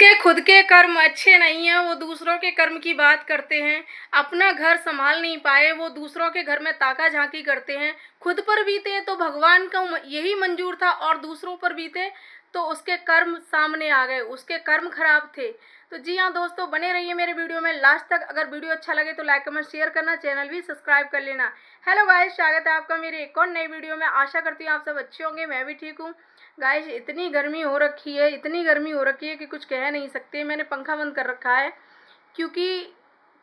जिसके खुद के कर्म अच्छे नहीं हैं वो दूसरों के कर्म की बात करते हैं। अपना घर संभाल नहीं पाए वो दूसरों के घर में ताका झांकी करते हैं। खुद पर बीते तो भगवान को यही मंजूर था और दूसरों पर बीते तो उसके कर्म सामने आ गए, उसके कर्म खराब थे। तो जी हाँ दोस्तों, बने रहिए मेरे वीडियो में लास्ट तक। अगर वीडियो अच्छा लगे तो लाइक कमेंट शेयर करना, चैनल भी सब्सक्राइब कर लेना। हेलो गाइस, स्वागत है आपका मेरे एक और नई वीडियो में। आशा करती हूँ आप सब अच्छे होंगे, मैं भी ठीक हूँ। गाइस इतनी गर्मी हो रखी है, इतनी गर्मी हो रखी है कि कुछ कह नहीं सकते। मैंने पंखा बंद कर रखा है क्योंकि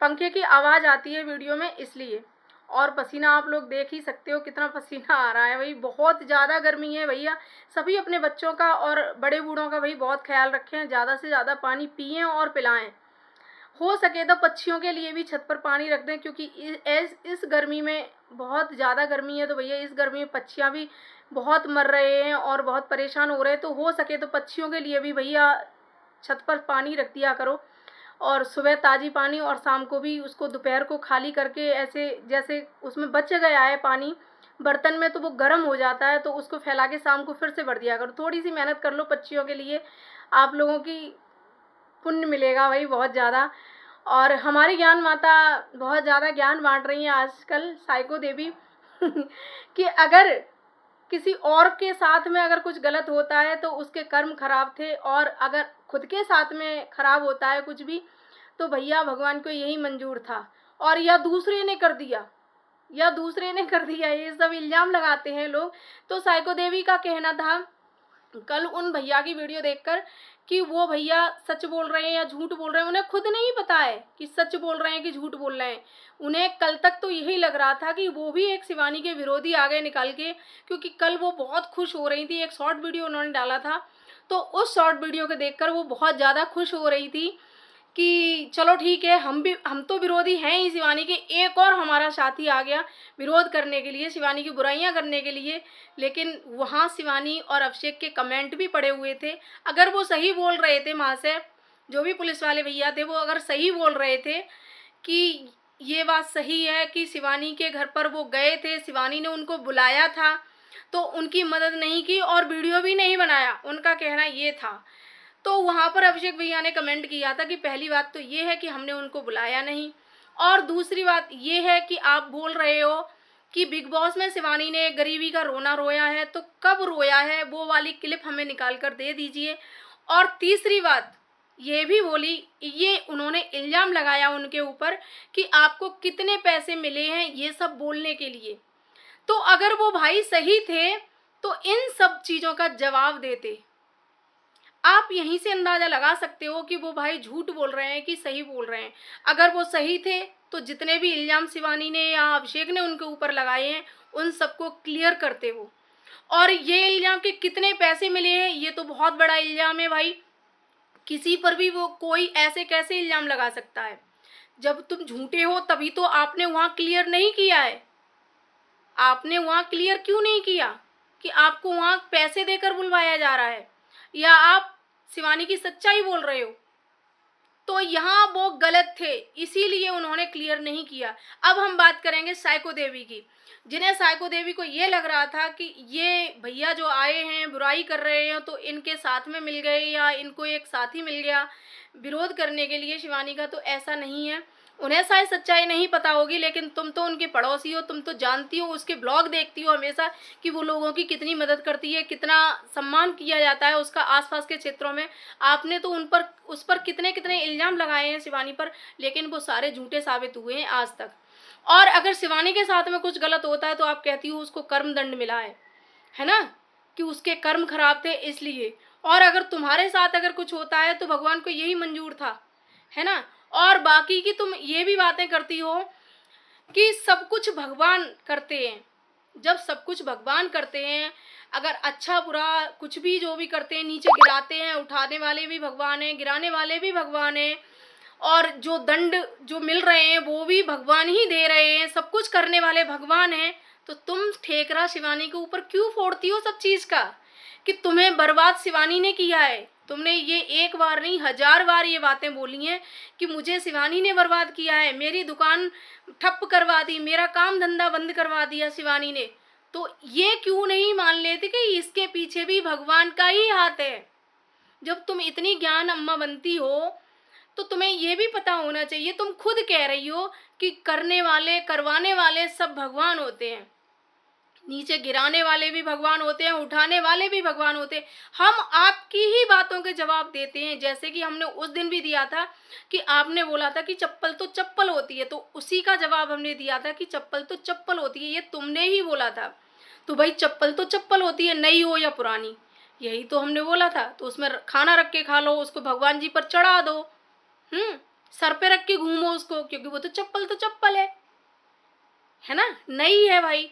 पंखे की आवाज़ आती है वीडियो में, इसलिए। और पसीना आप लोग देख ही सकते हो कितना पसीना आ रहा है भाई, बहुत ज़्यादा गर्मी है भैया। सभी अपने बच्चों का और बड़े बूढ़ों का भाई बहुत ख्याल रखें, ज़्यादा से ज़्यादा पानी पिएं और पिलाएं। हो सके तो पक्षियों के लिए भी छत पर पानी रख दें, क्योंकि इस गर्मी में बहुत ज़्यादा गर्मी है तो भैया इस गर्मी में पक्षियाँ भी बहुत मर रहे हैं और बहुत परेशान हो रहे हैं। तो हो सके तो पक्षियों के लिए भी भैया छत पर पानी रख दिया करो, और सुबह ताज़ी पानी और शाम को भी उसको दोपहर को खाली करके ऐसे जैसे उसमें बच गया है पानी बर्तन में तो वो गर्म हो जाता है, तो उसको फैला के शाम को फिर से भर दिया करो। थोड़ी सी मेहनत कर लो पक्षियों के लिए, आप लोगों की पुण्य मिलेगा भाई बहुत ज़्यादा। और हमारी ज्ञान माता बहुत ज़्यादा ज्ञान बांट रही हैं आजकल, साइको देवी कि अगर किसी और के साथ में अगर कुछ गलत होता है तो उसके कर्म खराब थे, और अगर खुद के साथ में खराब होता है कुछ भी तो भैया भगवान को यही मंजूर था, और या दूसरे ने कर दिया, ये सब इल्ज़ाम लगाते हैं लोग। तो साइको देवी का कहना था कल उन भैया की वीडियो देखकर कि वो भैया सच बोल रहे हैं या झूठ बोल रहे हैं, उन्हें खुद नहीं पता है कि सच बोल रहे हैं कि झूठ बोल रहे हैं। उन्हें कल तक तो यही लग रहा था कि वो भी एक शिवानी के विरोधी आ गए निकाल के, क्योंकि कल वो बहुत खुश हो रही थी। एक शॉर्ट वीडियो उन्होंने डाला था, तो उस शॉर्ट वीडियो को देखकर वो बहुत ज़्यादा खुश हो रही थी कि चलो ठीक है, हम तो विरोधी हैं ही शिवानी के, एक और हमारा साथी आ गया विरोध करने के लिए, शिवानी की बुराइयां करने के लिए। लेकिन वहाँ शिवानी और अभिषेक के कमेंट भी पड़े हुए थे। अगर वो सही बोल रहे थे, महाशय जो भी पुलिस वाले भैया थे वो अगर सही बोल रहे थे कि ये बात सही है कि शिवानी के घर पर वो गए थे, शिवानी ने उनको बुलाया था तो उनकी मदद नहीं की और वीडियो भी नहीं बनाया, उनका कहना ये था। तो वहाँ पर अभिषेक भैया ने कमेंट किया था कि पहली बात तो ये है कि हमने उनको बुलाया नहीं, और दूसरी बात ये है कि आप बोल रहे हो कि बिग बॉस में शिवानी ने गरीबी का रोना रोया है, तो कब रोया है वो वाली क्लिप हमें निकाल कर दे दीजिए। और तीसरी बात ये भी बोली, ये उन्होंने इल्ज़ाम लगाया उनके ऊपर कि आपको कितने पैसे मिले हैं ये सब बोलने के लिए। तो अगर वो भाई सही थे तो इन सब चीज़ों का जवाब देते। आप यहीं से अंदाज़ा लगा सकते हो कि वो भाई झूठ बोल रहे हैं कि सही बोल रहे हैं। अगर वो सही थे तो जितने भी इल्ज़ाम शिवानी ने या अभिषेक ने उनके ऊपर लगाए हैं उन सबको क्लियर करते वो। और ये इल्ज़ाम कि कितने पैसे मिले हैं ये तो बहुत बड़ा इल्ज़ाम है भाई, किसी पर भी वो कोई ऐसे कैसे इल्ज़ाम लगा सकता है। जब तुम झूठे हो तभी तो आपने वहाँ क्लियर नहीं किया है। आपने वहाँ क्लियर क्यों नहीं किया कि आपको वहाँ पैसे देकर बुलवाया जा रहा है, या आप शिवानी की सच्चाई बोल रहे हो। तो यहाँ वो गलत थे, इसीलिए उन्होंने क्लियर नहीं किया। अब हम बात करेंगे साइको देवी की, जिन्हें साइको देवी को ये लग रहा था कि ये भैया जो आए हैं बुराई कर रहे हैं तो इनके साथ में मिल गए या इनको एक साथी मिल गया विरोध करने के लिए शिवानी का, तो ऐसा नहीं है। उन्हें शायद सच्चाई नहीं पता होगी, लेकिन तुम तो उनके पड़ोसी हो, तुम तो जानती हो, उसके ब्लॉग देखती हो हमेशा कि वो लोगों की कितनी मदद करती है, कितना सम्मान किया जाता है उसका आसपास के क्षेत्रों में। आपने तो उस पर कितने कितने इल्ज़ाम लगाए हैं शिवानी पर, लेकिन वो सारे झूठे साबित हुए हैं आज तक। और अगर शिवानी के साथ में कुछ गलत होता है तो आप कहती हो उसको कर्म दंड मिला है ना, कि उसके कर्म खराब थे इसलिए। और अगर तुम्हारे साथ अगर कुछ होता है तो भगवान को यही मंजूर था, है ना। और बाकी की तुम ये भी बातें करती हो कि सब कुछ भगवान करते हैं। जब सब कुछ भगवान करते हैं, अगर अच्छा बुरा कुछ भी जो भी करते हैं, नीचे गिराते हैं, उठाने वाले भी भगवान हैं, गिराने वाले भी भगवान हैं, और जो दंड जो मिल रहे हैं वो भी भगवान ही दे रहे हैं, सब कुछ करने वाले भगवान हैं। तो तुम ठेकरा शिवानी के ऊपर क्यों फोड़ती हो सब चीज़ का, कि तुम्हें बर्बाद शिवानी ने किया है। तुमने ये एक बार नहीं 1000 बार ये बातें बोली हैं कि मुझे शिवानी ने बर्बाद किया है, मेरी दुकान ठप करवा दी, मेरा काम धंधा बंद करवा दिया शिवानी ने। तो ये क्यों नहीं मान लेते कि इसके पीछे भी भगवान का ही हाथ है। जब तुम इतनी ज्ञान अम्मा बनती हो तो तुम्हें ये भी पता होना चाहिए, तुम खुद कह रही हो कि करने वाले करवाने वाले सब भगवान होते हैं, नीचे गिराने वाले भी भगवान होते हैं, उठाने वाले भी भगवान होते हैं। हम आपकी ही बातों के जवाब देते हैं, जैसे कि हमने उस दिन भी दिया था कि आपने बोला था कि चप्पल तो चप्पल होती है, तो उसी का जवाब हमने दिया था कि चप्पल तो चप्पल होती है, ये तुमने ही बोला था। तो भाई चप्पल तो चप्पल होती है, नई हो या पुरानी, यही तो हमने बोला था। तो उसमें खाना रख के खा लो, उसको भगवान जी पर चढ़ा दो, सर पे रख के घूमो उसको, क्योंकि वो तो चप्पल है ना, नई है भाई,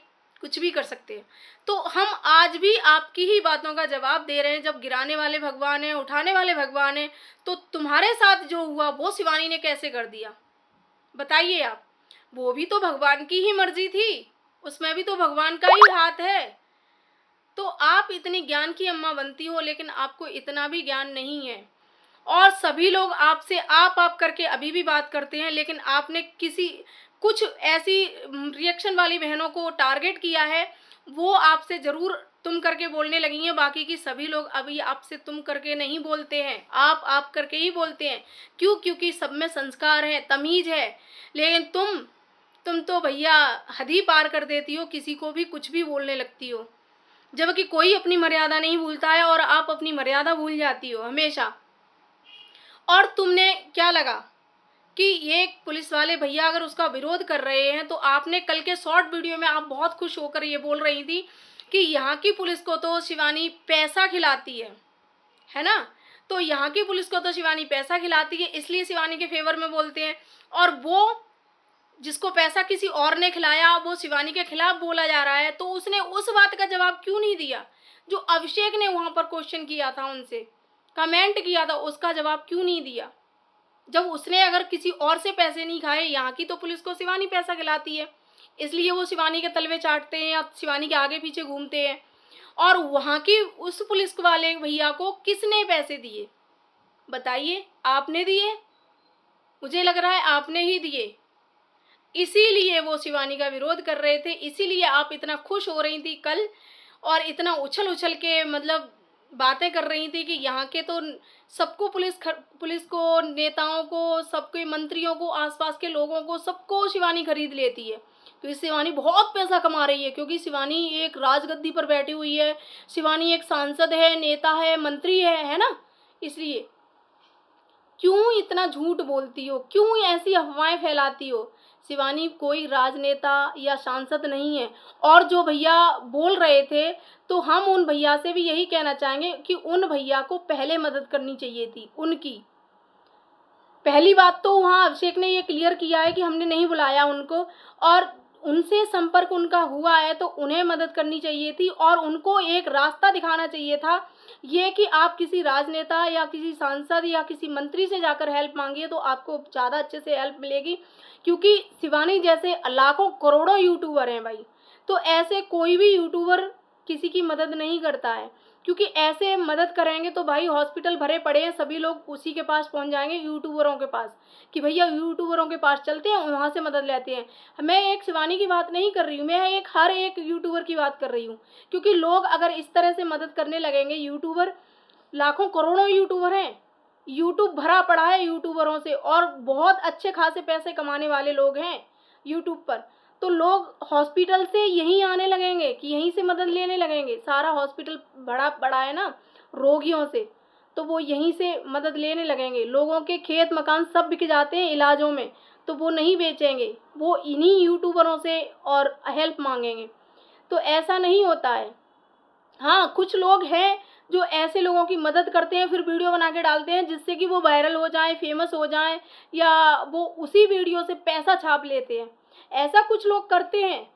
कुछ भी कर सकते हैं। तो हम आज भी आपकी ही बातों का जवाब दे रहे हैं। जब गिराने वाले भगवान हैं, उठाने वाले भगवान हैं, तो तुम्हारे साथ जो हुआ वो शिवानी ने कैसे कर दिया, बताइए आप। वो भी तो भगवान की ही मर्जी थी, उसमें भी तो भगवान का ही हाथ है। तो आप इतनी ज्ञान की अम्मा बनती हो, लेकिन आपको इतना भी ज्ञान नहीं है, और सभी लोग आपसे आप करके अभी भी बात करते हैं। लेकिन आपने कुछ ऐसी रिएक्शन वाली बहनों को टारगेट किया है, वो आपसे ज़रूर तुम करके बोलने लगी हैं। बाकी की सभी लोग अभी आपसे तुम करके नहीं बोलते हैं, आप करके ही बोलते हैं। क्यों? क्योंकि सब में संस्कार है, तमीज़ है। लेकिन तुम तो भैया हद ही पार कर देती हो, किसी को भी कुछ भी बोलने लगती हो, जबकि कोई अपनी मर्यादा नहीं भूलता है, और आप अपनी मर्यादा भूल जाती हो हमेशा। और तुमने क्या लगा कि ये पुलिस वाले भैया अगर उसका विरोध कर रहे हैं, तो आपने कल के शॉर्ट वीडियो में आप बहुत खुश होकर ये बोल रही थी कि यहाँ की पुलिस को तो शिवानी पैसा खिलाती है ना। तो यहाँ की पुलिस को तो शिवानी पैसा खिलाती है, इसलिए शिवानी के फेवर में बोलते हैं। और वो जिसको पैसा किसी और ने खिलाया, वो शिवानी के खिलाफ बोला जा रहा है। तो उसने उस बात का जवाब क्यों नहीं दिया जो अभिषेक ने वहां पर क्वेश्चन किया था, उनसे कमेंट किया था, उसका जवाब क्यों नहीं दिया? जब उसने अगर किसी और से पैसे नहीं खाए, यहाँ की तो पुलिस को शिवानी पैसा खिलाती है, इसलिए वो शिवानी के तलवे चाटते हैं या शिवानी के आगे पीछे घूमते हैं। और वहाँ की उस पुलिस वाले भैया को किसने पैसे दिए, बताइए? आपने दिए, मुझे लग रहा है आपने ही दिए। इसीलिए वो शिवानी का विरोध कर रहे थे, इसीलिए आप इतना खुश हो रही थी कल, और इतना उछल उछल के मतलब बातें कर रही थी कि यहाँ के तो सबको पुलिस को, नेताओं को, सबके मंत्रियों को, आसपास के लोगों को, सबको शिवानी खरीद लेती है। तो इस शिवानी बहुत पैसा कमा रही है, क्योंकि शिवानी एक राजगद्दी पर बैठी हुई है, शिवानी एक सांसद है, नेता है, मंत्री है ना। इसलिए क्यों इतना झूठ बोलती हो, क्यों ऐसी अफवाहें फैलाती हो? शिवानी कोई राजनेता या सांसद नहीं है। और जो भैया बोल रहे थे, तो हम उन भैया से भी यही कहना चाहेंगे कि उन भैया को पहले मदद करनी चाहिए थी उनकी। पहली बात तो वहाँ अभिषेक ने ये क्लियर किया है कि हमने नहीं बुलाया उनको, और उनसे संपर्क उनका हुआ है तो उन्हें मदद करनी चाहिए थी, और उनको एक रास्ता दिखाना चाहिए था। ये कि आप किसी राजनेता या किसी सांसद या किसी मंत्री से जाकर हेल्प मांगिए, तो आपको ज़्यादा अच्छे से हेल्प मिलेगी। क्योंकि शिवानी जैसे लाखों करोड़ों यूट्यूबर हैं भाई, तो ऐसे कोई भी यूट्यूबर किसी की मदद नहीं करता है। क्योंकि ऐसे मदद करेंगे तो भाई हॉस्पिटल भरे पड़े हैं, सभी लोग उसी के पास पहुंच जाएंगे, यूट्यूबरों के पास, कि भैया यूट्यूबरों के पास चलते हैं, वहाँ से मदद लेते हैं। मैं एक शिवानी की बात नहीं कर रही हूँ, मैं हर एक यूट्यूबर की बात कर रही हूँ। क्योंकि लोग अगर इस तरह से मदद करने लगेंगे, यूट्यूबर लाखों करोड़ों यूट्यूबर हैं, यूट्यूब भरा पड़ा है यूट्यूबरों से, और बहुत अच्छे खासे पैसे कमाने वाले लोग हैं यूट्यूब पर। तो लोग हॉस्पिटल से यहीं आने लगेंगे, कि यहीं से मदद लेने लगेंगे। सारा हॉस्पिटल बड़ा बड़ा है ना रोगियों से, तो वो यहीं से मदद लेने लगेंगे। लोगों के खेत मकान सब बिक जाते हैं इलाजों में, तो वो नहीं बेचेंगे, वो इन्हीं यूट्यूबरों से और हेल्प मांगेंगे। तो ऐसा नहीं होता है। हाँ, कुछ लोग हैं जो ऐसे लोगों की मदद करते हैं, फिर वीडियो बना के डालते हैं जिससे कि वो वायरल हो जाएं, फेमस हो जाएं, या वो उसी वीडियो से पैसा छाप लेते हैं। ऐसा कुछ लोग करते हैं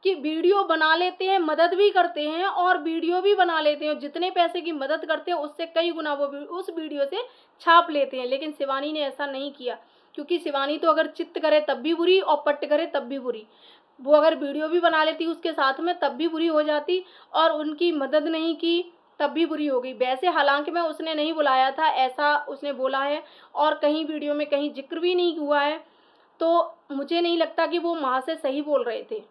कि वीडियो बना लेते हैं, मदद भी करते हैं और वीडियो भी बना लेते हैं। जितने पैसे की मदद करते हैं उससे कई गुना वो उस वीडियो से छाप लेते हैं। लेकिन शिवानी ने ऐसा नहीं किया, क्योंकि शिवानी तो अगर चित्त करे तब भी बुरी और पट्ट करे तब भी बुरी। वो अगर वीडियो भी बना लेती उसके साथ में तब भी बुरी हो जाती, और उनकी मदद नहीं की तब भी बुरी हो गई। वैसे हालांकि मैं उसने नहीं बुलाया था, ऐसा उसने बोला है, और कहीं वीडियो में कहीं जिक्र भी नहीं हुआ है। तो मुझे नहीं लगता कि वो वहाँ से सही बोल रहे थे।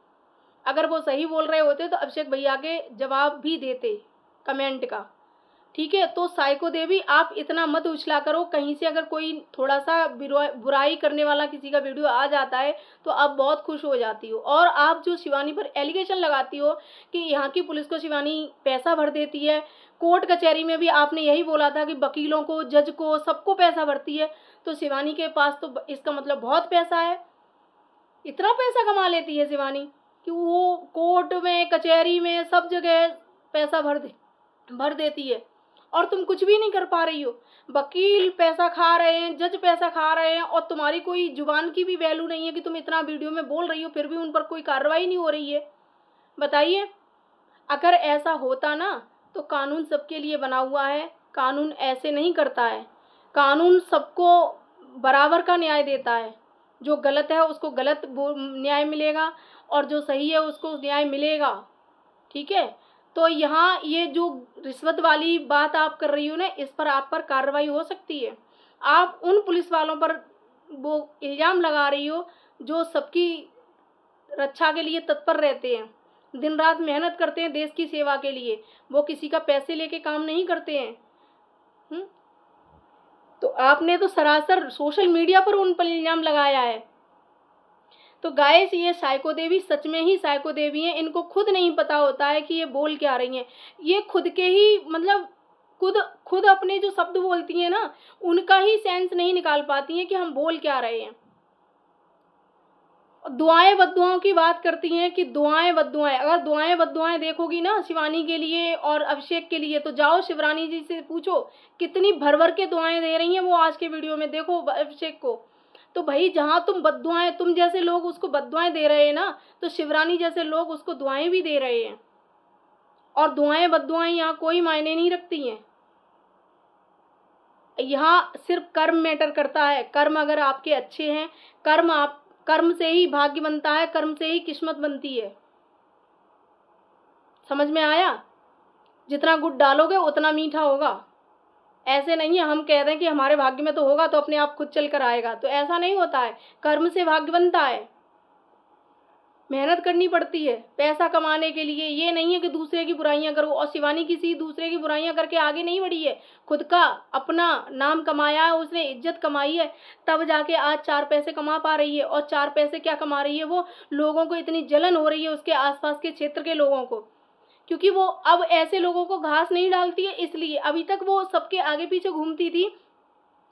अगर वो सही बोल रहे होते तो अभिषेक भैया के जवाब भी देते कमेंट का। ठीक है। तो साइको देवी आप इतना मत उछला करो, कहीं से अगर कोई थोड़ा सा बुराई करने वाला किसी का वीडियो आ जाता है तो आप बहुत खुश हो जाती हो। और आप जो शिवानी पर एलिगेशन लगाती हो कि यहाँ की पुलिस को शिवानी पैसा भर देती है, कोर्ट कचहरी में भी आपने यही बोला था कि वकीलों को, जज को, सबको पैसा भरती है, तो शिवानी के पास तो इसका मतलब बहुत पैसा है। इतना पैसा कमा लेती है शिवानी कि वो कोर्ट में, कचहरी में, सब जगह पैसा भर देती है और तुम कुछ भी नहीं कर पा रही हो। वकील पैसा खा रहे हैं, जज पैसा खा रहे हैं और तुम्हारी कोई जुबान की भी वैल्यू नहीं है कि तुम इतना वीडियो में बोल रही हो, फिर भी उन पर कोई कार्रवाई नहीं हो रही है। बताइए, अगर ऐसा होता ना तो कानून सबके लिए बना हुआ है, कानून ऐसे नहीं करता है। कानून सबको बराबर का न्याय देता है। जो गलत है उसको गलत न्याय मिलेगा और जो सही है उसको न्याय मिलेगा। ठीक है। तो यहाँ ये जो रिश्वत वाली बात आप कर रही हो ना, इस पर आप पर कार्रवाई हो सकती है। आप उन पुलिस वालों पर वो इल्ज़ाम लगा रही हो जो सबकी रक्षा के लिए तत्पर रहते हैं, दिन रात मेहनत करते हैं देश की सेवा के लिए, वो किसी का पैसे लेके काम नहीं करते हैं। तो आपने तो सरासर सोशल मीडिया पर उन पर इल्ज़ाम लगाया है। तो गाइस, ये साइको देवी सच में ही साइको देवी हैं। इनको खुद नहीं पता होता है कि ये बोल क्या रही हैं। ये खुद के ही मतलब खुद अपने जो शब्द बोलती हैं ना, उनका ही सेंस नहीं निकाल पाती हैं कि हम बोल क्या रहे हैं। दुआएं बद्दुआओं की बात करती हैं कि दुआएं बद्दुआएं, अगर दुआएं बद्दुआएं देखोगी ना शिवानी के लिए और अभिषेक के लिए, तो जाओ शिवरानी जी से पूछो कितनी भर भर के दुआएं दे रही हैं वो। आज के वीडियो में देखो अभिषेक को। तो भाई, जहाँ तुम बद्दुआएं, तुम जैसे लोग उसको बद्दुआएं दे रहे हैं ना, तो शिवरानी जैसे लोग उसको दुआएं भी दे रहे हैं। और दुआएं बद्दुआएं यहाँ कोई मायने नहीं रखती हैं। यहाँ सिर्फ कर्म मैटर करता है। कर्म अगर आपके अच्छे हैं, कर्म से ही भाग्य बनता है, कर्म से ही किस्मत बनती है। समझ में आया? जितना गुड़ डालोगे उतना मीठा होगा। ऐसे नहीं है हम कह रहे हैं कि हमारे भाग्य में तो होगा तो अपने आप खुद चल कर आएगा, तो ऐसा नहीं होता है। कर्म से भाग्य बनता है, मेहनत करनी पड़ती है पैसा कमाने के लिए। ये नहीं है कि दूसरे की बुराइयां करो। और शिवानी किसी दूसरे की बुराइयां करके आगे नहीं बढ़ी है, खुद का अपना नाम कमाया है उसने, इज्जत कमाई है, तब जाके आज 4 पैसे कमा पा रही है। और 4 पैसे क्या कमा रही है वो, लोगों को इतनी जलन हो रही है उसके आसपास के क्षेत्र के लोगों को, क्योंकि वो अब ऐसे लोगों को घास नहीं डालती है। इसलिए अभी तक वो सबके आगे पीछे घूमती थी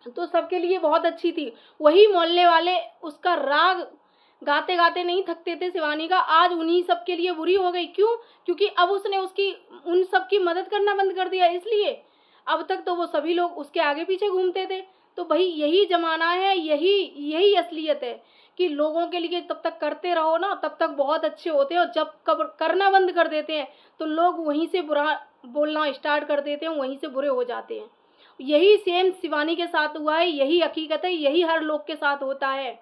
तो सबके लिए बहुत अच्छी थी। वही मोहल्ले वाले उसका राग गाते गाते नहीं थकते थे शिवानी का, आज उन्हीं सबके लिए बुरी हो गई। क्यों? क्योंकि अब उसने उन सब की मदद करना बंद कर दिया। इसलिए अब तक तो वो सभी लोग उसके आगे पीछे घूमते थे। तो भाई, यही जमाना है, यही असलियत है कि लोगों के लिए तब तक करते रहो ना, तब तक बहुत अच्छे होते हैं। और जब करना बंद कर देते हैं तो लोग वहीं से बुरा बोलना स्टार्ट कर देते हैं, वहीं से बुरे हो जाते हैं। यही सेम शिवानी के साथ हुआ है, यही हकीकत है, यही हर लोग के साथ होता है।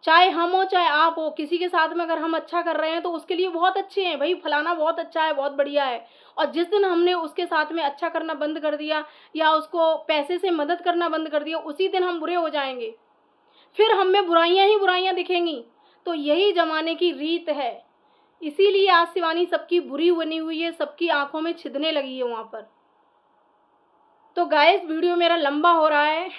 चाहे हम हो चाहे आप हो, किसी के साथ में अगर हम अच्छा कर रहे हैं तो उसके लिए बहुत अच्छे हैं, भाई फलाना बहुत अच्छा है, बहुत बढ़िया है। और जिस दिन हमने उसके साथ में अच्छा करना बंद कर दिया या उसको पैसे से मदद करना बंद कर दिया, उसी दिन हम बुरे हो जाएंगे, फिर हम में बुराइयां ही बुराइयां दिखेंगी। तो यही जमाने की रीत है। इसीलिए आज शिवानी सबकी बुरी बनी हुई है, सबकी आंखों में छिदने लगी है वहां पर। तो गाइस, वीडियो मेरा लंबा हो रहा है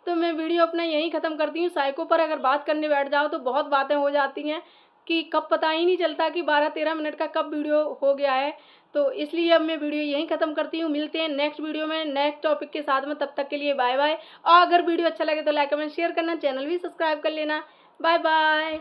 तो मैं वीडियो अपना यहीं ख़त्म करती हूँ। साइको पर अगर बात करने बैठ जाओ तो बहुत बातें हो जाती हैं कि कब पता ही नहीं चलता कि 12-13 मिनट का कब वीडियो हो गया है। तो इसलिए अब मैं वीडियो यहीं ख़त्म करती हूँ। मिलते हैं नेक्स्ट वीडियो में नेक्स्ट टॉपिक के साथ में। तब तक के लिए बाय बाय। और अगर वीडियो अच्छा लगे तो लाइक कमेंट शेयर करना, चैनल भी सब्सक्राइब कर लेना। Bye bye.